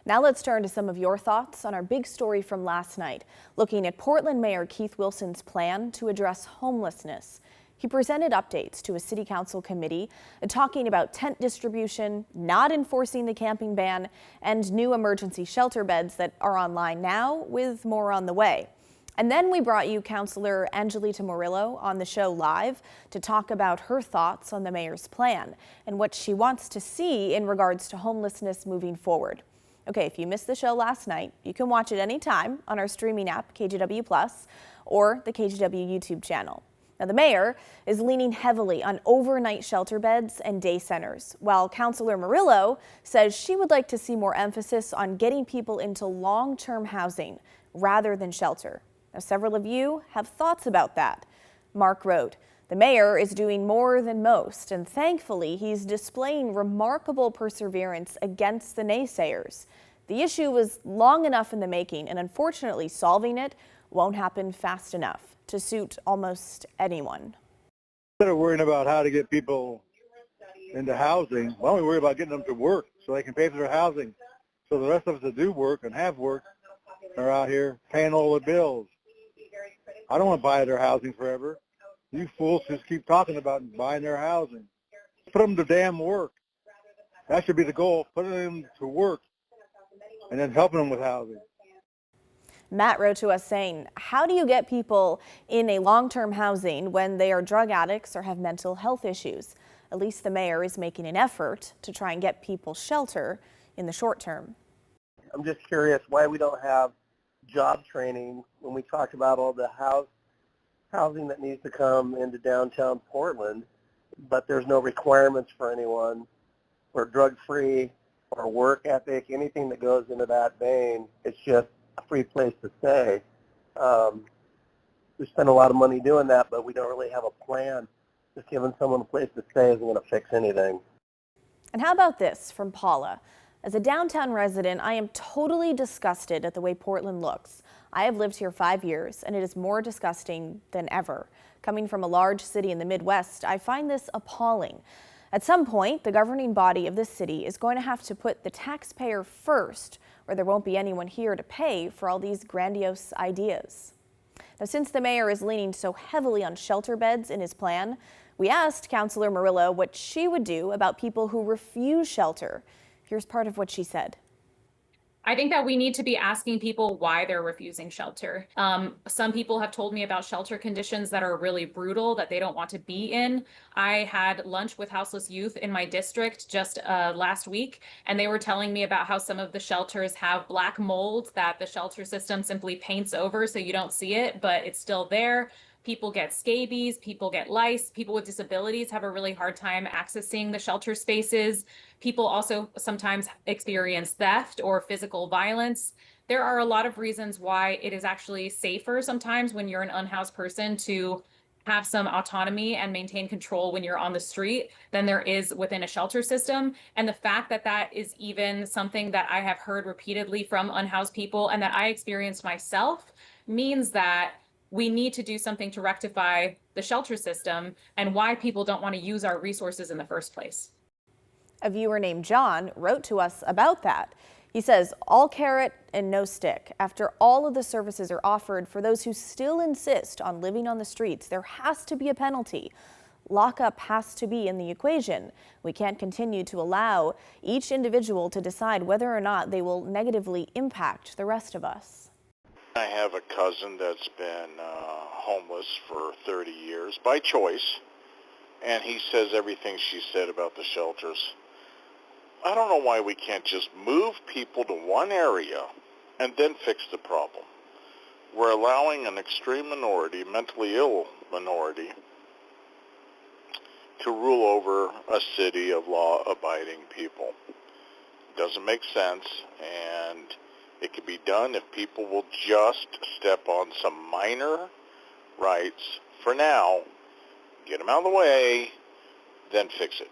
Now let's turn to some of your thoughts on our big story from last night, looking at Portland Mayor Keith Wilson's plan to address homelessness. He presented updates to a city council committee talking about tent distribution, not enforcing the camping ban, and new emergency shelter beds that are online now, with more on the way. And then we brought you Councilor Angelita Murillo on the show live to talk about her thoughts on the mayor's plan and what she wants to see in regards to homelessness moving forward. Okay, if you missed the show last night, you can watch it anytime on our streaming app, KGW Plus, or the KGW YouTube channel. Now, the mayor is leaning heavily on overnight shelter beds and day centers, while Councilor Murillo says she would like to see more emphasis on getting people into long-term housing rather than shelter. Now, several of you have thoughts about that. Mark wrote, "The mayor is doing more than most, and thankfully he's displaying remarkable perseverance against the naysayers. The issue was long enough in the making, and unfortunately solving it won't happen fast enough to suit almost anyone." Instead of worrying about how to get people into housing, why don't we worry about getting them to work so they can pay for their housing, so the rest of us that do work and have work are out here paying all the bills. I don't want to buy their housing forever. You fools just keep talking about buying their housing. Put them to damn work. That should be the goal, putting them to work and then helping them with housing. Matt wrote to us saying, "How do you get people in a long-term housing when they are drug addicts or have mental health issues? At least the mayor is making an effort to try and get people shelter in the short term." I'm just curious why we don't have job training when we talk about all the housing that needs to come into downtown Portland, but there's no requirements for anyone or drug-free or work ethic, anything that goes into that vein. It's just a free place to stay. We spend a lot of money doing that, but we don't really have a plan. Just giving someone a place to stay isn't going to fix anything. And how about this from Paula? "As a downtown resident, I am totally disgusted at the way Portland looks. I have lived here 5 years, and it is more disgusting than ever. Coming from a large city in the Midwest, I find this appalling. At some point, the governing body of this city is going to have to put the taxpayer first, or there won't be anyone here to pay for all these grandiose ideas." Now, since the mayor is leaning so heavily on shelter beds in his plan, we asked Councilor Murillo what she would do about people who refuse shelter. Here's part of what she said. I think that we need to be asking people why they're refusing shelter. Some people have told me about shelter conditions that are really brutal, that they don't want to be in. I had lunch with houseless youth in my district just last week, and they were telling me about how some of the shelters have black mold that the shelter system simply paints over so you don't see it, but it's still there. People get scabies, people get lice, people with disabilities have a really hard time accessing the shelter spaces. People also sometimes experience theft or physical violence. There are a lot of reasons why it is actually safer sometimes when you're an unhoused person to have some autonomy and maintain control when you're on the street than there is within a shelter system. And the fact that that is even something that I have heard repeatedly from unhoused people and that I experienced myself means that we need to do something to rectify the shelter system and why people don't want to use our resources in the first place. A viewer named John wrote to us about that. He says, "All carrot and no stick. After all of the services are offered for those who still insist on living on the streets, there has to be a penalty. Lockup has to be in the equation. We can't continue to allow each individual to decide whether or not they will negatively impact the rest of us." I have a cousin that's been homeless for 30 years by choice, and he says everything she said about the shelters. I don't know why we can't just move people to one area and then fix the problem. We're allowing an extreme minority, mentally ill minority, to rule over a city of law-abiding people. Doesn't make sense, and it can be done if people will just step on some minor rights for now, get them out of the way, then fix it.